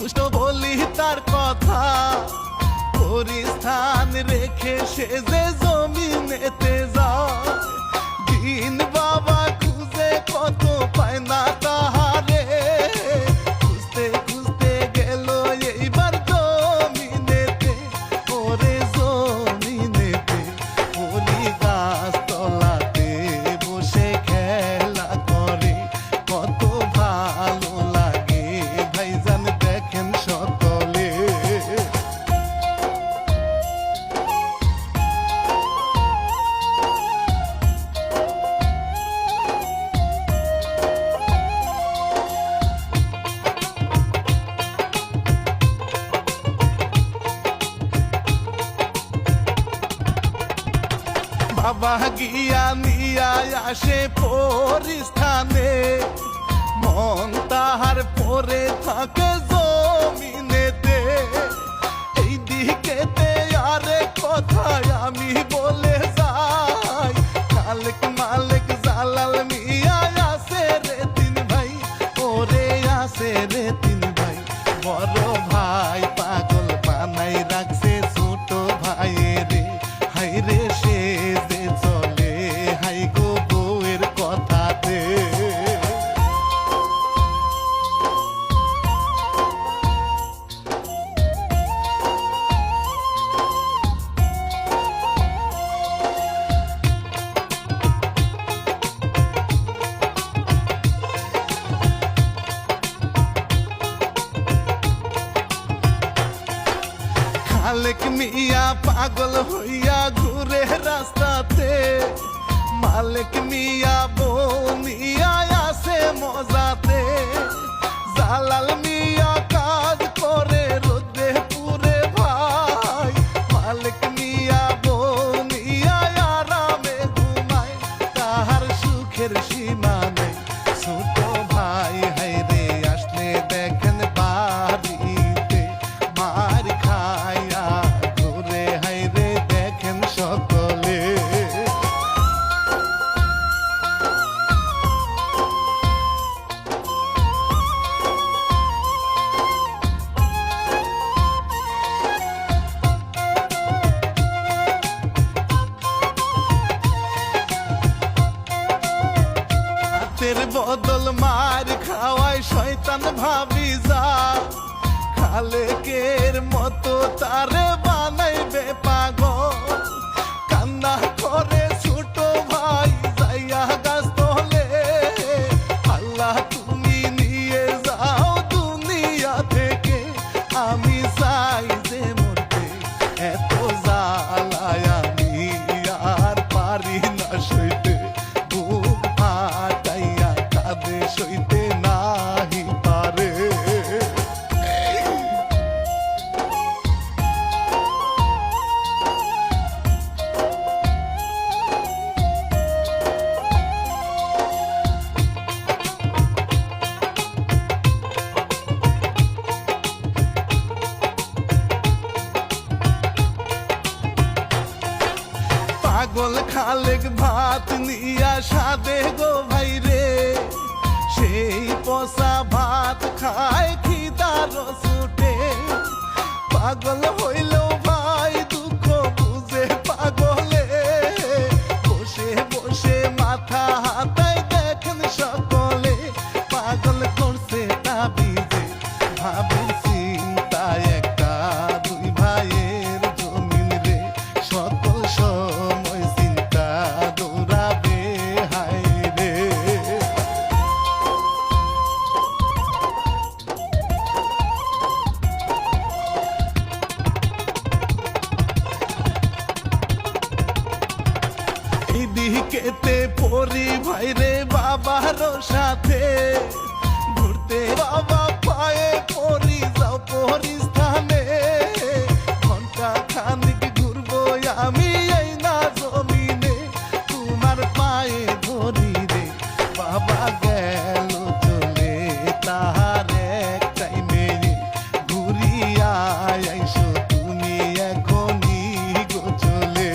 দুষ্ট বলি তার কথা, পরিস্থান রেখে সে যে জমিনেতে যায়। দিন বাবা খুঁজে কত পায় না তাহারে, খুঁজতে খুঁজতে গেল এইবার জমিনেতে, ওরে জমিনেতে। ওলি গাছ তলাতে বসে খেলা করে, কত ভালো লাগে ভাইজান দেখেন সকলে। বাবা গিয়া নিয়া আসে পরিস্থানে, মন তাহার পরে থাকে জমিনেতে। এই দিকেতে আরে কথায় আমি বলে যাই, খালেক মালেক জালাল মিয়া আছে রে তিন ভাই, ওরে আছে রে তিন ভাই। বড় ভাই পাগল বানাই রাখছে ছোট ভাই রে, হাই রে সে যে চলে হাই গো বউয়ের কথাতে। খালেক মিয়া পাগল হইয়া ঘুরে রাস্তাতে, মালিক মিয়া বনিয়া আছে মজাতে। জালাল মিয়া কাজ করে রোদে পুরে ভাই, মালিক মিয়া বনিয়া আরামে ঘুমায়, তাহার সুখের সীমা নেই। ছোট ভাই হাইরে আসলে দেখেন বাড়িতে, মার খায়া ঘুরে হাইরে দেখেন সকলে। হাতের বদল মার খাওয়ায় শয়তান ভাবি যা, খালেকের মতো তারে বানাইবে পাগল। কান্না করে ছোট ভাই যাইয়া গাছ তলে, আল্লাহ তুমি নিয়ে যাও দুনিয়া থেকে, আমি চাই যে মরতে এত জ্বালায় আমি আর পারি না সইতে। বুক ফাটাইয়া কাঁদে সইতে নাহি পারে। পাগল খালেক ভাত নিয়া সাদে গো ভাই রে, সেই পচা ভাত খায় খিদার ছুটে। পাগল হইলেও ভাই দুঃখ বুঝে পাগলে, বসে বসে মাথা হাতায় দেখেন সকলে। পাগল করছে তাবিজে ভাবের চিন্তা একটা, দুই ভাইয়ের জমিন রে সকল সময় চিন্তা দৌড়াবে হায় রে। এদিকেতে পরি ভাইরে বাবার সাথে, ঘুরতে বাবা পায়ে পরি যাও পরিস্থানে। ঘন্টা খানিক ঘুরবো আমি এই না জমিনে, তোমার পায়ে ধরি রে বাবা গেল চলে। তাহার একটাই মেয়ে ঘুরিয়া আইসো তুমি এখনই গো চলে।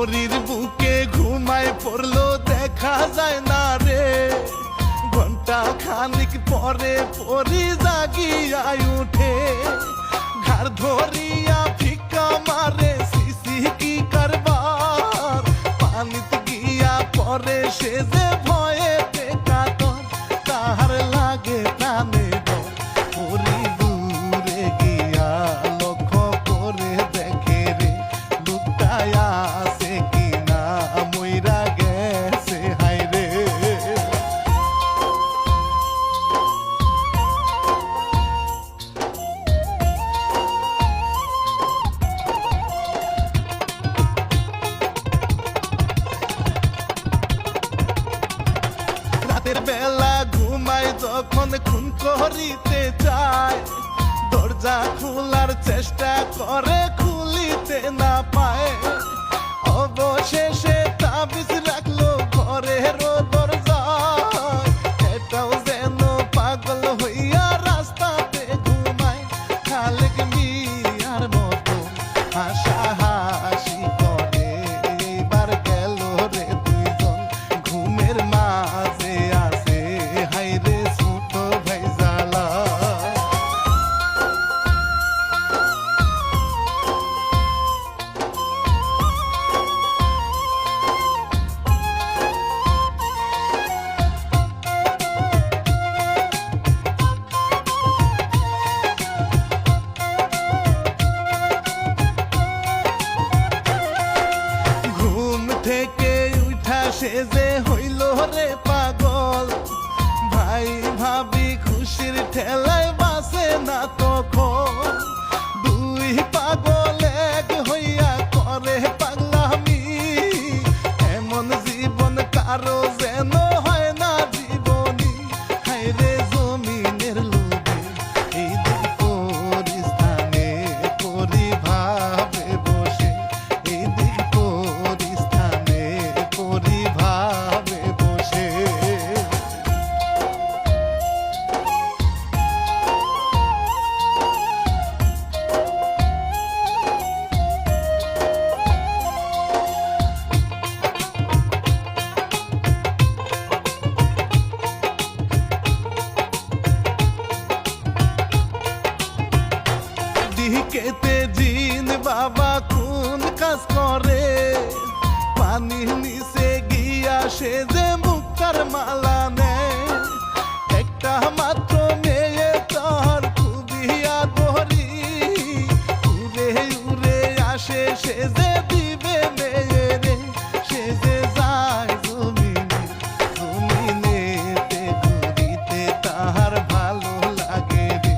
পরীর বুকে ঘুমায় পড়লো দেখা যায় না রে, ঘন্টা খানিক পরে পরি জাগিয়া উঠে, ঘাড় ধরিয়া ফিকা মারে সিসি কি কারবার, পানিতে গিয়া পরে সে যে ভয়ে কাতর, তাহার লাগে প্রাণে ডর। পরি দূরে গিয়া লক্ষ্য করে দেখে রে, লুকায়া আছে কিনা মইরা গেছে হায় রে। রাতের বেলা ঘুমায় যখন খুন করিতে চায়, দরজা খোলার চেষ্টা করে খুলিতে না পায়, অবশেষে তাবিজ রাখলো ঘরের দরজায়, এটাও যেন পাগল হইয়া রাস্তাতে ঘুমায়, খালেক মিয়ার মতো হাসাহাসি করে, এইবার গেল রে দুইজন ঘুমের মাঝে আছে হাইরে ছোট ভাই জ্বালা। ঘুম থেকে উঠা সে যে হইল রে পাগল, ভাই ভাবি খুশির ঠেলায় বাসে না তখন, দুই পাগল এক হইয়া করে পাগলামি, এমন জীবন কারো যেন হয় না জীবনী, হায়রে জমিনের লোভে এই দিক পরিস্থানে পরিভাবে বসে, এই দিক পরিস্থানে পরিভাবে বসে। দিকেতে জিন বাবা কোন কাজ করে, পানির নিচে গিয়া সে যে মুক্তার মালা নেয়, একটা মাত্র মেয়ে তার খুবই আদরি, উড়ে উড়ে আসে সে যে দিবে মেয়ে রে, সে যে যায় জমিনে, জমিনেতে ঘুরিতে তাহার ভালো লাগে রে,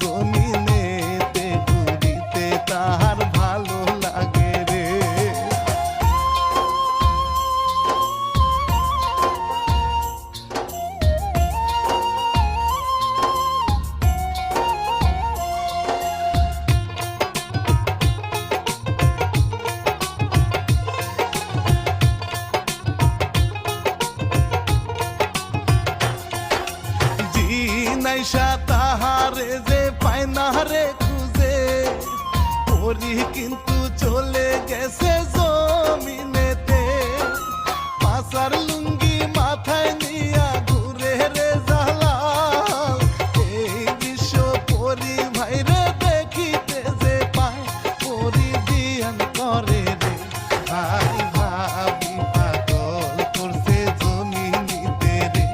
জমিনেতে ঘুরিতে তাহার ভালো লাগে রে। জিনাইসা তাহারে যে পায় না রে খুঁজে, পরি কিন্তু চলে গেছে জমিনেতে, পাশার লুঙ্গি মাথায় নিয়া ঘুরে রে জালাল, এই বিশ্ব পরি ভাইরে দেখিতে যে পায়, পরি দিয়ান করে রে, ভাই ভাবি পাগল করছে জমিনিতে রে,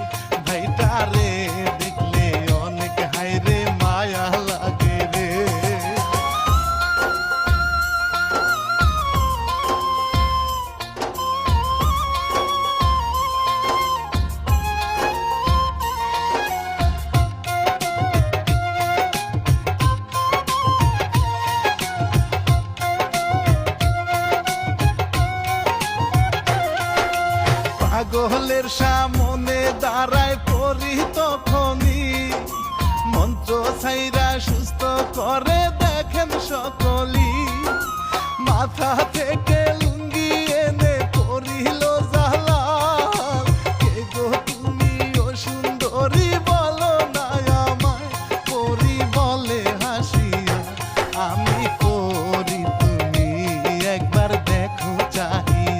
ভাইটা রে দেখলে অনেক হাইরে মায়া লাগে রে। পাগলের সামনে দাঁড়ায় পরি তখনই, মন্ত্র ছাইরা সুস্থ করে দেখেন সকলি, মাথা থেকে লুঙ্গি এনে পরিল জালাল, কে গো তুমি ও সুন্দরী বলো না আমায়, পরি বলে হাসিয়া, আমি পরি তুমি একবার দেখো চাহিয়া।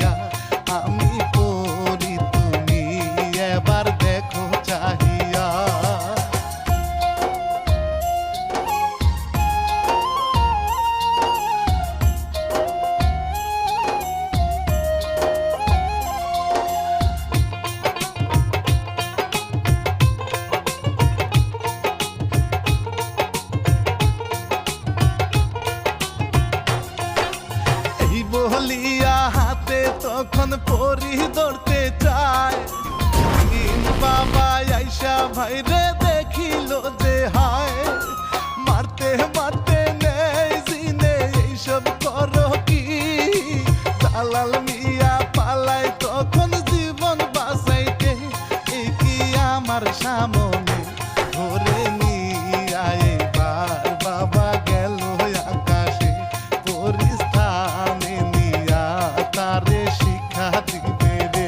তখন পরি ধরতে চায়। বাবা আইসা ভাইরে দেখিল যে হায়, মারতে মারতে নেই জিনে এইসব করো কি। দালাল মিয়া পালায় তখন জীবন বাঁচাইতে, এই কি আমার সামনে ধরে নিয়া এবার বাবা গেল আকাশে, পরিস্থানে নিয়া তারে শিক্ষা দিবে রে।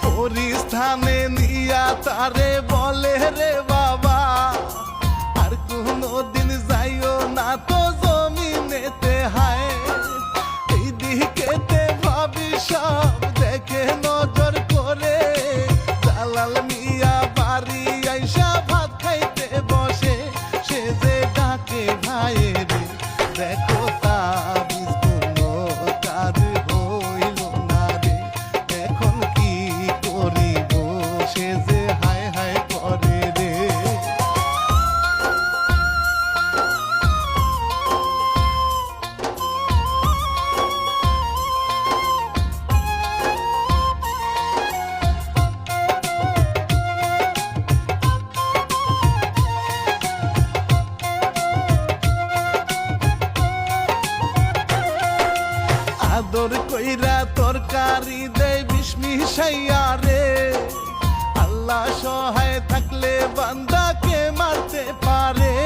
পরিস্থানে নিয়া তারে বলে রে বাবা, আর কোনদিন যাইও না তো জমিনেতে হায়। এইদিকেতে ভাবি সব দেখে নজর করে, দালাল মিয়া বাড়ি আইসা ভাত খাইতে বসে, সে যে ডাকে ভাইরে দেখো তাবিজ কোনো কাজ হইল না রে, এখন কি করিব সে যে হায় হায় করে রে। আদর কইরা তরকারি দেয় বিষ মিশাইয়া রে, আল্লাহ সহায় থাকলে বান্দাকে মারতে পারে।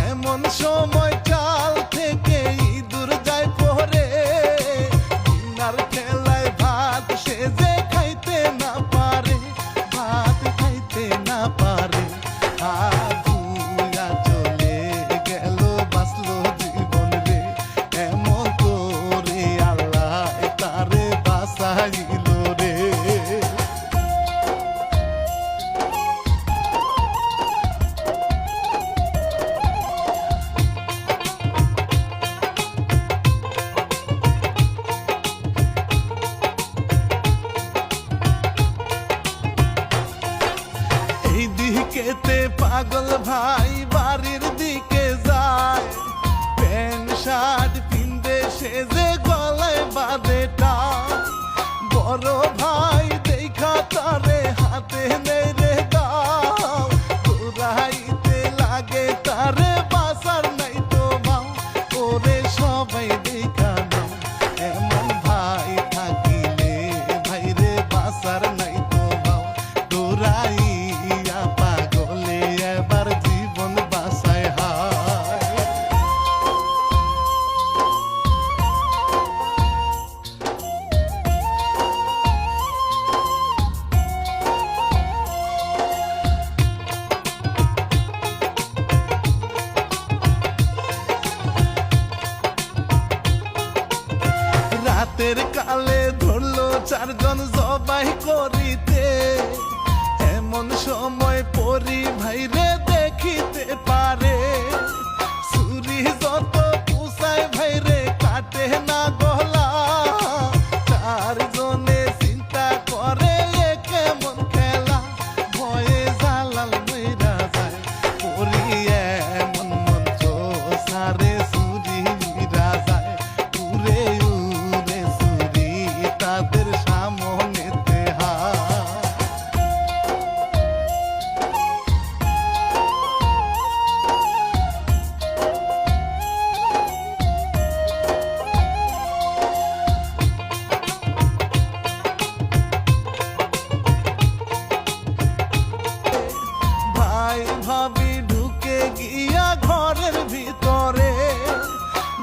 এমন সময় চাল থেকে ইঁদুর যায় পরে, বিনার খেলায় ভাত সে যে খাইতে না পারে, ভাত খাইতে না পারে। চলে গেল বাঁচলো জীবন রে, এমন করে আল্লাহ তারে বাঁচাইল রে। এই দিকেতে পাগল ভাই বাড়ির দিকে যায়, প্যান্ট শার্ট পিন্দে সে যে গলায় বাঁধে টাই। বড় ভাই দেখা তারে হাতে নেই রে দাও, দৌড়াইতে লাগে তারে বাসার নাই তো মাও, ওরে সবাই দেখা নাও। এমন ভাই থাকিলে ভাইরে বাসার নাই তো মাও, দৌড়াইয়া পাগলে এবার জীবন বাসায় হায়। রাতের কালে ধরলো চারজন জবাই করিতে, এমন সময় পরি ভাইরে দেখিতে পারে। ছুরি যত পুষায় ভাইরে কাটে না গলা, চারজনে চিন্তা করে এ কেমন খেলা, ভয়ে জালাল মইরা যায়। পরি এমন মন্ত্র সারে ছুরি মিরা যায়, উড়ে উড়ে ছুরি তাদের সামনেতে হায়। ভাই ভাবি ঢুকে গিয়া ঘরের ভিতরে,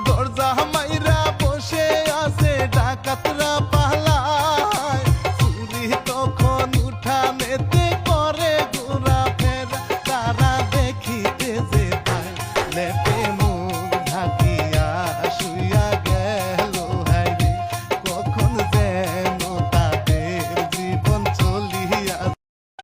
দরজা মাইরা বসে আছে ডাকাতরা পালায়। চুরি তখন উঠানেতে করে ঘোরা ফেরা, তারা দেখিতে যে পায়